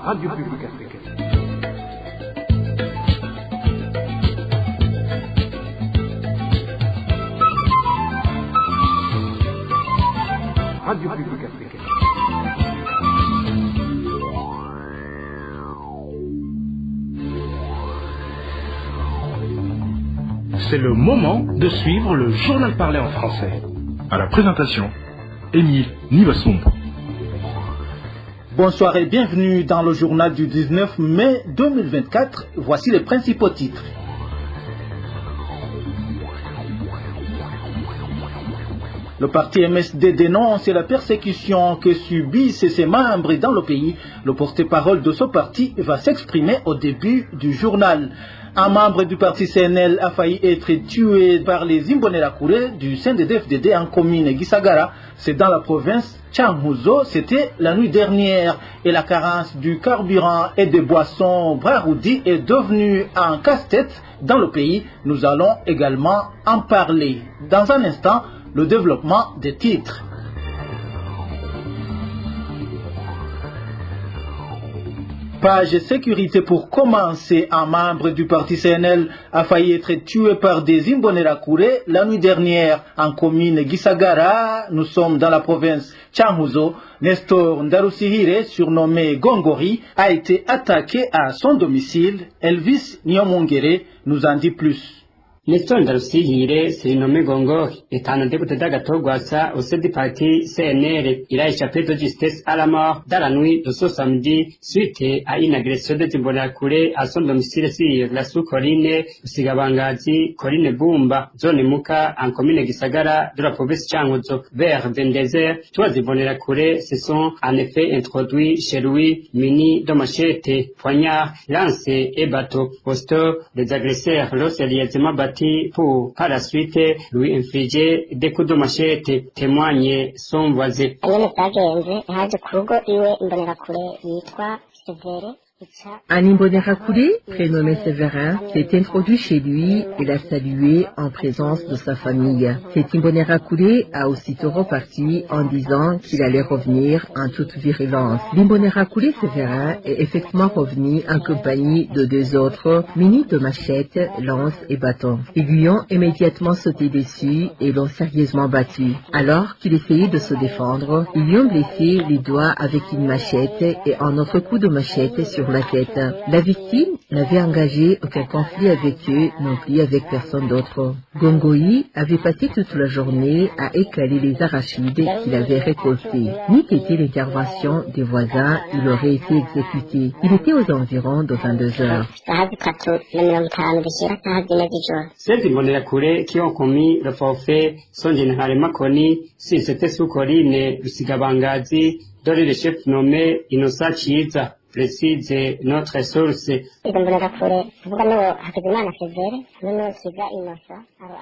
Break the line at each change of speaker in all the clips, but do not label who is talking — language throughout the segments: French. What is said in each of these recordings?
Radio Publique Africaine. Radio Publique Africaine.
C'est le moment de suivre le journal parlé en français.
À la présentation, Émile Nivasumbo.
Bonsoir et bienvenue dans le journal du 19 mai 2024. Voici les principaux titres. Le parti MSD dénonce la persécution que subissent ses membres dans le pays. Le porte-parole de ce parti va s'exprimer au début du journal. Un membre du parti CNL a failli être tué par les Imbonerakure du CNDD-FDD en commune Gisagara. C'est dans la province Changuzo. C'était la nuit dernière. Et la carence du carburant et des boissons Braroudi est devenue un casse-tête dans le pays. Nous allons également en parler. Dans un instant, le développement des titres. Page sécurité pour commencer. Un membre du parti CNL a failli être tué par des Imbonerakure la nuit dernière en commune Gisagara. Nous sommes dans la province Changuzo. Nestor Ndarusihire, surnommé Gongori, a été attaqué à son domicile. Elvis Nyomongere nous en dit plus.
Nestor Ndarusihire, surnommé Gongori, est un député d'Agatogwasa au sein du parti CNL. Il a échappé de justesse à la mort dans la nuit de ce samedi suite à une agression de Imbonerakure à son domicile sur la sous-colline Sigabangazi, colline Bumba, zone Muka, en commune Gisagara de la province Changuzo. Vers 22h, trois Imbonerakure se sont en effet introduits chez lui, munis de machettes, poignards, lances et bateaux. Aussitôt, les agresseurs l'ont sérieusement battu pour par la suite lui infliger des coups de machette, témoigne son voisin.
Un Imbonerakure, prénommé Séverin, s'est introduit chez lui et l'a salué en présence de sa famille. Cet Imbonerakure a aussitôt reparti en disant qu'il allait revenir en toute virulence. L'Imbonerakure Séverin est effectivement revenu en compagnie de deux autres, munis de machettes, lances et bâtons. Ils lui ont immédiatement sauté dessus et l'ont sérieusement battu. Alors qu'il essayait de se défendre, ils lui ont blessé les doigts avec une machette et un autre coup de machette sur la tête. La victime n'avait engagé aucun conflit avec eux, non plus avec personne d'autre. Gongoi avait passé toute la journée à écaler les arachides qu'il avait récoltés. N'eût été l'intervention des voisins, il aurait été exécuté. Il était aux environs de 22 heures.
Ces Imbonerakure qui ont commis le forfait sont généralement connus si c'était sous colline Rusigabangazi, dont le chef nommé Innocent Chiza, précise notre source.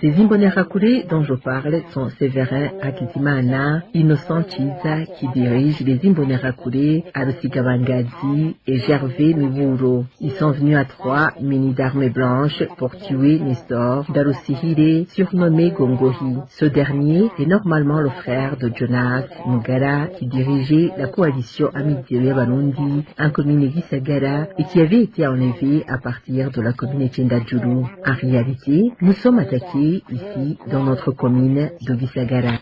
Ces Imbonerakure dont je parle sont Séverin Hakizimana, Innocent Chiza qui dirige les Imbonerakure à Rusigabangazi et Gervais Miburo. Ils sont venus à trois munis d'armes blanches pour tuer Nestor Ndarusihire, surnommé Gongori. Ce dernier est normalement le frère de Jonas Mugara qui dirigeait la coalition Amitié Barundi en commune Gisagara et qui avait été enlevé à partir de la commune Tchendajuru. En réalité, nous sommes attaqués ici dans notre commune de Gisagara.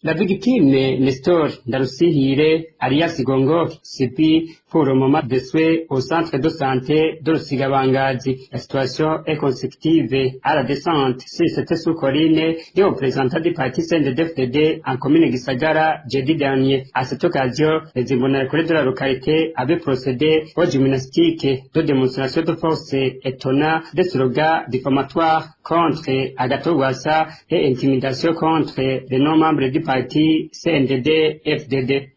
La victime Nestor Ndarusihire, alias Gongori, subit pour le moment des soins au centre de santé de Sigabangazi. La situation est consécutive à la descente sur cette sous-colline des représentants du parti CNDD-FDD en commune Gisagara jeudi dernier. À cette occasion, les Imbonerakure de la localité avaient procédé aux gymnastiques de démonstration de force étonnant des slogans diffamatoires contre Agatogwasa et intimidation contre les non-membres du parti CNDD-FDD.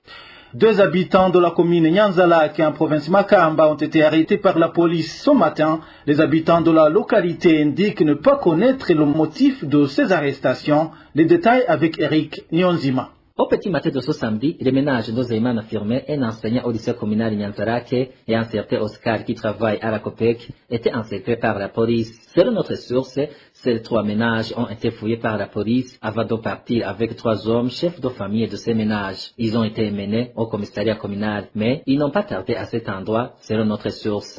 Deux habitants de la commune Nyanzala, qui est en province Makamba, ont été arrêtés par la police ce matin. Les habitants de la localité indiquent ne pas connaître le motif de ces arrestations. Les détails avec Eric Nyonzima.
Au petit matin de ce samedi, le ménage d'Ozeïman affirmé, un enseignant au lycée communal Nyanzarake et un certain Oscar qui travaille à la COPEC étaient encerclés par la police. Selon notre source, ces 3 ménages ont été fouillés par la police avant de partir avec 3 hommes chefs de famille de ces ménages. Ils ont été menés au commissariat communal, mais ils n'ont pas tardé à cet endroit, selon notre source.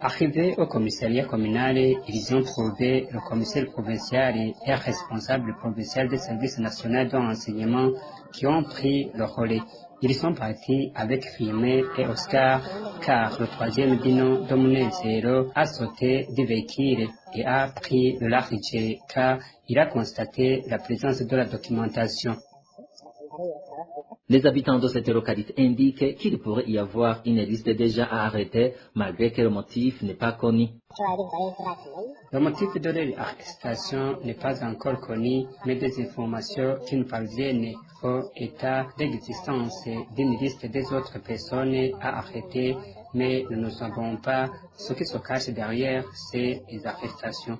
Arrivés au commissariat communal, ils ont trouvé le commissaire provincial et responsable provincial des services nationaux de renseignement qui ont pris le relais. Ils sont partis avec Fimé et Oscar, car le 3e Dino Domunezero a sauté du véhicule et a pris le large car il a constaté la présence de la documentation.
Les habitants de cette localité indiquent qu'il pourrait y avoir une liste de gens à arrêter, malgré que le motif n'est pas connu.
Le motif de l'arrestation n'est pas encore connu, mais des informations qui nous parviennent au état d'existence d'une liste des autres personnes à arrêter, mais nous ne savons pas ce qui se cache derrière ces arrestations.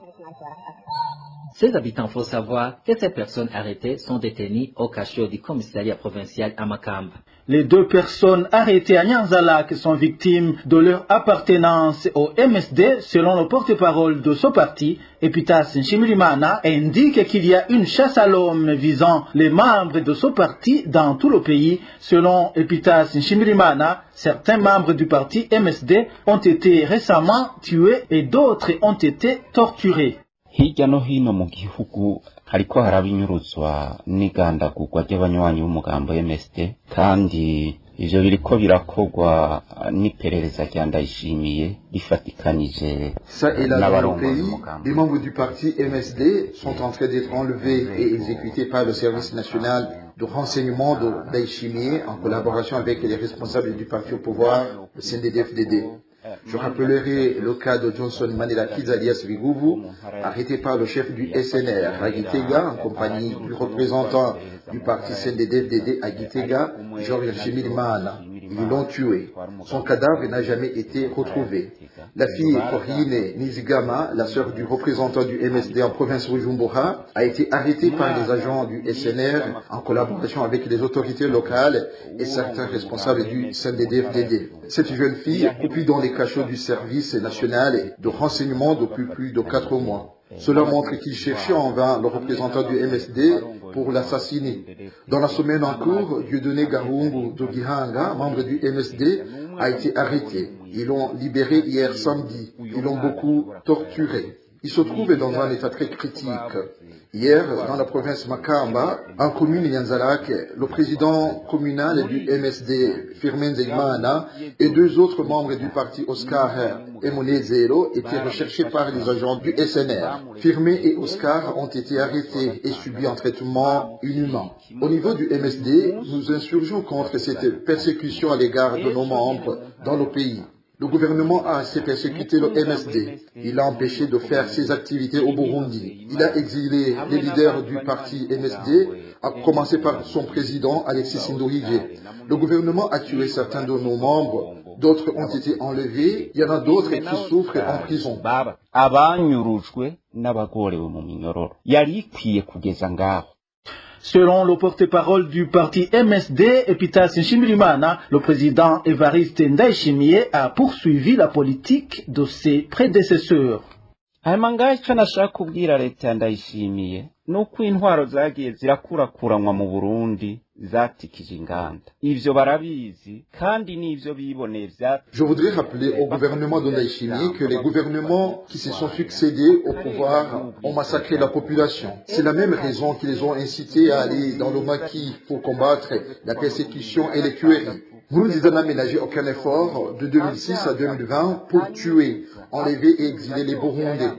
Ces habitants font savoir que ces personnes arrêtées sont détenues au cachot du commissariat provincial à Makamba.
Les 2 personnes arrêtées à Nyanzalak sont victimes de leur appartenance au MSD, selon le porte-parole de ce parti. Epitas Nshimirimana indique qu'il y a une chasse à l'homme visant les membres de ce parti dans tout le pays. Selon Epitas Nshimirimana, certains membres du parti MSD ont été récemment tués et d'autres ont été torturés.
Hirya no hino mu gihugu hariko haraba inyuruzwa n'igandagurwa ry'abanywanyi b'umugambo MSD, kandi ivyo biriko birakorwa n'iperereza rya Ndayishimiye rifatikanije n'abarongozi b'umugambo.
Les membres du parti MSD sont en train d'être enlevés et exécutés par le service national de renseignement de Ndayishimiye en collaboration avec les responsables du parti au pouvoir, le CNDD-FDD. Je rappellerai le cas de Johnson Manelakis alias Biguvu, arrêté par le chef du SNR à Gitega en compagnie du représentant du parti CNDD-FDD à Gitega, Georges Shimirimana. Ils l'ont tué. Son cadavre n'a jamais été retrouvé. La fille Korine Nizigama, la sœur du représentant du MSD en province Bujumbura, a été arrêtée par les agents du SNR en collaboration avec les autorités locales et certains responsables du CNDD-FDD. Cette jeune fille est dans les cachots du service national de renseignement depuis plus de 4 mois. Cela montre qu'il cherchait en vain le représentant du MSD pour l'assassiner. Dans la semaine en cours, Dieudonné Gahungu de Gihanga, membre du MSD, a été arrêté. Ils l'ont libéré hier samedi. Ils l'ont beaucoup torturé. Il se trouve dans un état très critique. Hier, dans la province Makamba, en commune Nyanzalake, le président communal du MSD, Firmin Zeimana, et 2 autres membres du parti Oscar et Monezero étaient recherchés par les agents du SNR. Firmin et Oscar ont été arrêtés et subi un traitement inhumain. Au niveau du MSD, nous insurgeons contre cette persécution à l'égard de nos membres dans le pays. Le gouvernement a assez persécuté le MSD. Il a empêché de faire ses activités au Burundi. Il a exilé les leaders du parti MSD, à commencer par son président Alexis Sindohige. Le gouvernement a tué certains de nos membres, d'autres ont été enlevés, il y en a d'autres qui souffrent en prison.
Abanyurujwe n'abagorewe mu minyororo yari ikwiye kugeza ngaho.
Selon le porte-parole du parti MSD, Epitas Nshimirimana, le président Evariste Ndayishimiye a poursuivi la politique de ses prédécesseurs.
Amangaye icyo nashaka kubwira leta ya Ndayishimiye nuko intwaro zagiye zirakurakuranwa mu Burundi zatikije inganda. Ivyo barabizi kandi n'ivyo biboneye vya.
Je voudrais rappeler au gouvernement de Ndayishimiye que les gouvernements qui se sont succédés au pouvoir ont massacré la population. C'est la même raison qui les ont incités à aller dans le maquis pour combattre la persécution et les tueries. Nkurunziza n'a ménagé aucun effort de 2006 à 2020 pour tuer, enlever et exiler les Burundais.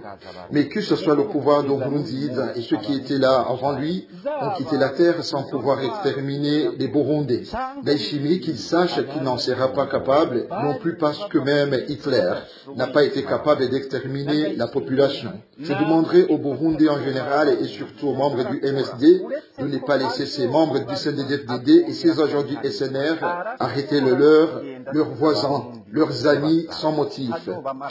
Mais que ce soit le pouvoir de Nkurunziza et ceux qui étaient là avant lui ont quitté la terre sans pouvoir exterminer les Burundais. Ndayishimiye qu'il sache qu'il n'en sera pas capable, non plus parce que même Hitler n'a pas été capable d'exterminer la population. Je demanderai aux Burundais en général et surtout aux membres du MSD de ne pas laisser ces membres du CNDD-FDD et ces agents du SNR arrêter arrêter leurs voisins, leurs amis sans motif,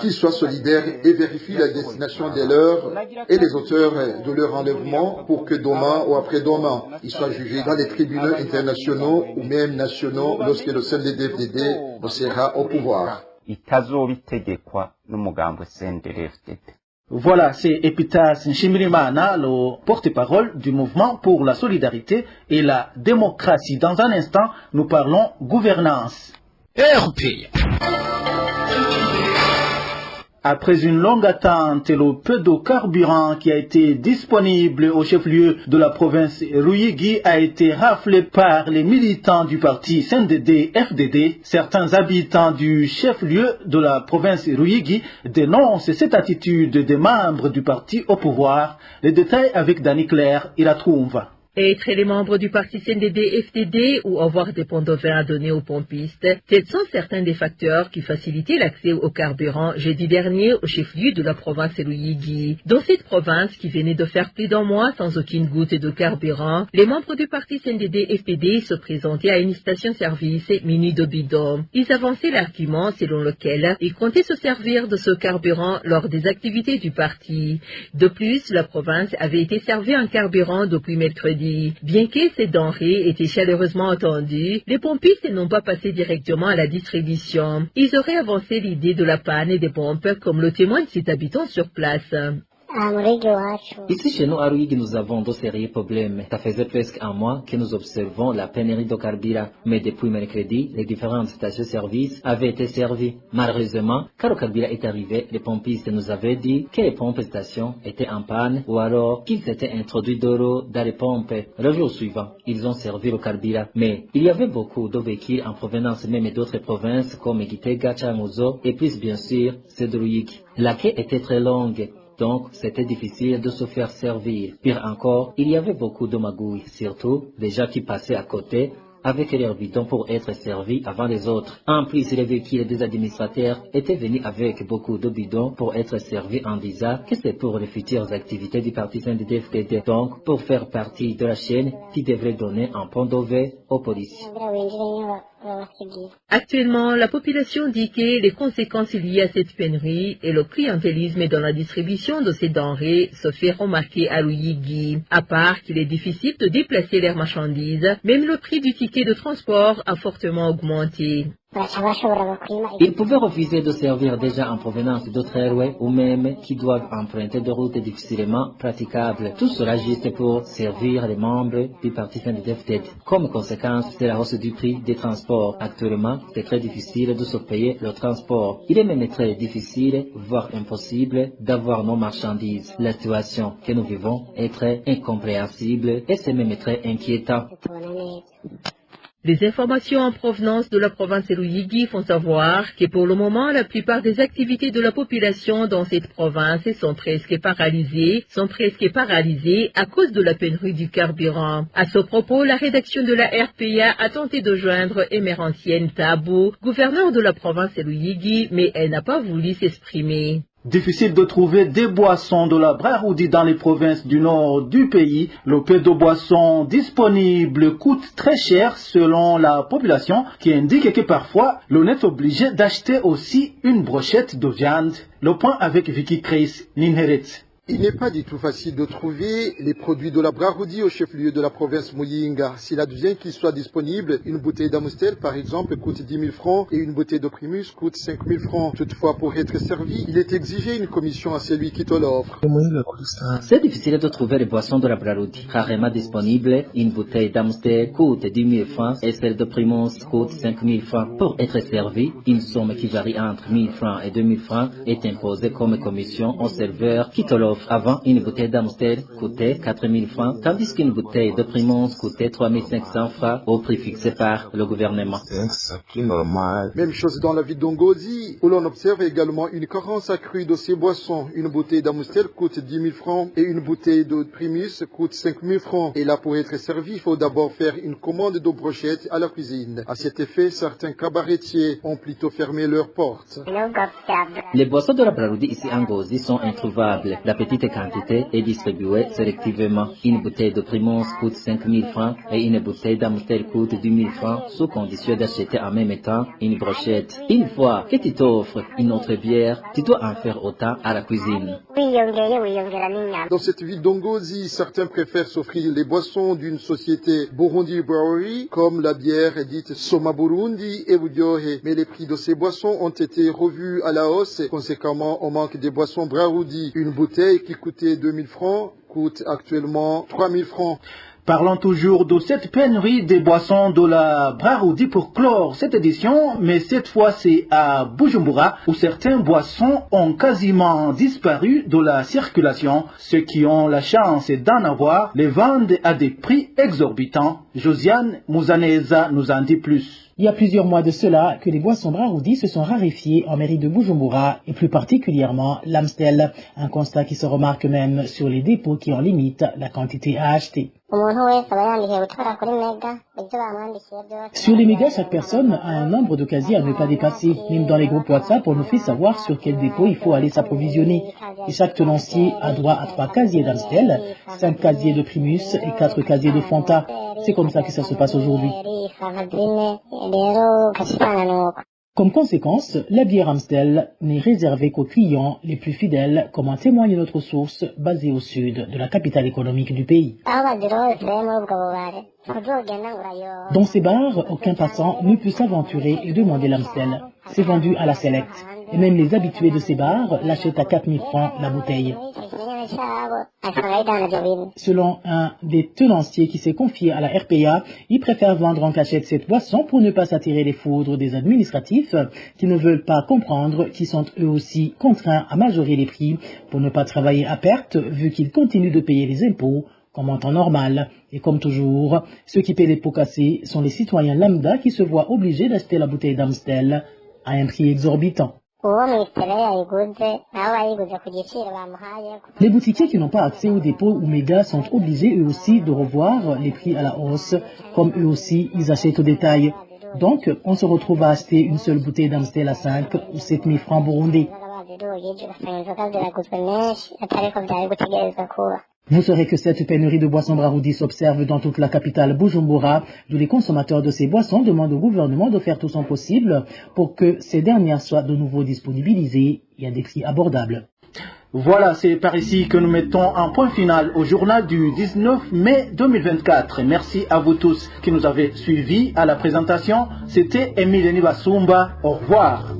qu'ils soient solidaires et vérifient la destination des leurs et les auteurs de leur enlèvement pour que demain ou après-demain, ils soient jugés dans les tribunaux internationaux ou même nationaux lorsque le CNDD-FDD sera au pouvoir.
Voilà, c'est Epitas Nshimirimana, le porte-parole du mouvement pour la solidarité et la démocratie. Dans un instant, nous parlons gouvernance.
RPI.
Après une longue attente, le peu de carburant qui a été disponible au chef-lieu de la province Ruyigi a été raflé par les militants du parti CNDD-FDD. Certains habitants du chef-lieu de la province Ruyigi dénoncent cette attitude des membres du parti au pouvoir. Les détails avec Dani Claire, il la trouve.
Être les membres du parti CNDD-FDD ou avoir des points de vin à donner aux pompistes, tels sont certains des facteurs qui facilitaient l'accès au carburant jeudi dernier au chef-lieu de la province Ruyigi. Dans cette province qui venait de faire plus d'un mois sans aucune goutte de carburant, les membres du parti CNDD-FDD se présentaient à une station-service munie de bidons. Ils avançaient l'argument selon lequel ils comptaient se servir de ce carburant lors des activités du parti. De plus, la province avait été servie en carburant depuis mercredi. Bien que ces denrées étaient chaleureusement attendues, les pompistes n'ont pas passé directement à la distribution. Ils auraient avancé l'idée de la panne des pompes, comme le témoigne cet habitant sur place.
Ici chez nous à Ruyigi, nous avons deux sérieux problèmes. Ça faisait presque un mois que nous observons la pénurie de carburant. Mais depuis mercredi, les différentes stations-service avaient été servies. Malheureusement, quand le carburant est arrivé, les pompistes nous avaient dit que les pompes stations étaient en panne ou alors qu'ils s'étaient introduits d'eau dans les pompes. Le jour suivant, ils ont servi le carburant. Mais il y avait beaucoup de véhicules en provenance même d'autres provinces comme Gitega, Changuzo et plus bien sûr, c'est de Ruyigi. La queue était très longue. Donc, c'était difficile de se faire servir. Pire encore, il y avait beaucoup de magouilles, surtout des gens qui passaient à côté avec leurs bidons pour être servis avant les autres. En plus, les véhicules des administrateurs étaient venus avec beaucoup de bidons pour être servis en disant que c'est pour les futures activités du parti CNDD-FDD, donc pour faire partie de la chaîne qui devrait donner un pont d'eau aux policiers.
Actuellement, la population dit que les conséquences liées à cette pénurie et le clientélisme dans la distribution de ces denrées se fait remarquer à Ruyigi. À part qu'il est difficile de déplacer leurs marchandises, même le prix du ticket de transport a fortement augmenté.
Ils pouvaient refuser de servir déjà en provenance d'autres railways ou même qui doivent emprunter des routes difficilement praticables. Tout cela juste pour servir les membres du parti CNDD-FDD. Comme conséquence, c'est la hausse du prix des transports. Actuellement, c'est très difficile de se payer le transport. Il est même très difficile, voire impossible, d'avoir nos marchandises. La situation que nous vivons est très incompréhensible et c'est même très inquiétant.
Les informations en provenance de la province Ruyigi font savoir que pour le moment, la plupart des activités de la population dans cette province sont presque paralysées à cause de la pénurie du carburant. À ce propos, la rédaction de la RPA a tenté de joindre Emerantienne Tabou, gouverneur de la province Ruyigi, mais elle n'a pas voulu s'exprimer.
Difficile de trouver des boissons de la Braroudi dans les provinces du nord du pays. Le peu de boissons disponibles coûte très cher selon la population qui indique que parfois l'on est obligé d'acheter aussi une brochette de viande. Le point avec Vicky Chris Ninheret.
Il n'est pas du tout facile de trouver les produits de la Braroudi au chef-lieu de la province Muyinga. S'il advient qu'ils soient disponibles, une bouteille d'Amstel par exemple coûte 10 000 francs et une bouteille de Primus coûte 5 000 francs. Toutefois, pour être servi, il est exigé une commission à celui qui te l'offre.
C'est difficile de trouver les boissons de la Braroudi. Rarement disponible, une bouteille d'Amstel coûte 10 000 francs et celle de Primus coûte 5 000 francs. Pour être servi, une somme qui varie entre 1 000 francs et 2 000 francs est imposée comme commission au serveur qui te l'offre. Avant, une bouteille d'Amstel coûtait 4 000 francs, tandis qu'une bouteille de Primus coûtait 3 500 francs au prix fixé par le gouvernement.
Même chose dans la ville d'Ongozi, où l'on observe également une carence accrue de ces boissons. Une bouteille d'Amstel coûte 10 000 francs et une bouteille de Primus coûte 5 000 francs. Et là, pour être servi, il faut d'abord faire une commande de brochettes à la cuisine. À cet effet, certains cabaretiers ont plutôt fermé leurs portes.
Les boissons de la Braroudi ici en Ngozi sont introuvables. La petite quantité est distribuée sélectivement. Une bouteille de Primos coûte 5 000 francs et une bouteille d'Amstel coûte 10 000 francs sous condition d'acheter en même temps une brochette. Une fois que tu t'offres une autre bière, tu dois en faire autant à la cuisine.
Dans cette ville d'Ongozi, certains préfèrent s'offrir les boissons d'une société Burundi Brewery, comme la bière dite Soma Burundi et Budyohe. Mais les prix de ces boissons ont été revus à la hausse. Conséquemment, au manque des boissons Brewoodi, une bouteille qui coûtait 2 000 francs coûte actuellement 3 000 francs.
Parlons toujours de cette pénurie des boissons de la Brewoodi pour clore cette édition, mais cette fois c'est à Bujumbura où certaines boissons ont quasiment disparu de la circulation. Ceux qui ont la chance d'en avoir les vendent à des prix exorbitants. Josiane Mouzaneza nous en dit plus.
Il y a plusieurs mois de cela que les boissons Brewoodi se sont raréfiées en mairie de Bujumbura et plus particulièrement l'Amstel, un constat qui se remarque même sur les dépôts qui en limitent la quantité à acheter. Sur les mégas, chaque personne a un nombre de casiers à ne pas dépasser. Même dans les groupes WhatsApp, on nous fait savoir sur quel dépôt il faut aller s'approvisionner. Et chaque tenancier a droit à 3 casiers d'Amstel, 5 casiers de Primus et 4 casiers de Fanta. C'est comme ça que ça se passe aujourd'hui. Comme conséquence, la bière Amstel n'est réservée qu'aux clients les plus fidèles, comme en témoigne notre source basée au sud de la capitale économique du pays. Dans ces bars, aucun passant ne peut s'aventurer et demander l'Amstel. C'est vendu à la Select. Et même les habitués de ces bars l'achètent à 4 000 francs la bouteille. Selon un des tenanciers qui s'est confié à la RPA, il préfère vendre en cachette cette boisson pour ne pas s'attirer les foudres des administratifs qui ne veulent pas comprendre qu'ils sont eux aussi contraints à majorer les prix pour ne pas travailler à perte vu qu'ils continuent de payer les impôts comme en temps normal. Et comme toujours, ceux qui paient les pots cassés sont les citoyens lambda qui se voient obligés d'acheter la bouteille d'Amstel à un prix exorbitant. Les boutiquiers qui n'ont pas accès aux dépôts ou mégas sont obligés eux aussi de revoir les prix à la hausse, comme eux aussi ils achètent au détail. Donc on se retrouve à acheter une seule bouteille d'Amstel à 5 ou 7 000 francs burundais. Vous saurez que cette pénurie de boissons Brewoodi s'observe dans toute la capitale Bujumbura, d'où les consommateurs de ces boissons demandent au gouvernement de faire tout son possible pour que ces dernières soient de nouveau disponibilisées et à des prix abordables.
Voilà, c'est par ici que nous mettons un point final au journal du 19 mai 2024. Merci à vous tous qui nous avez suivis à la présentation. C'était Émile Nibasumba. Au revoir.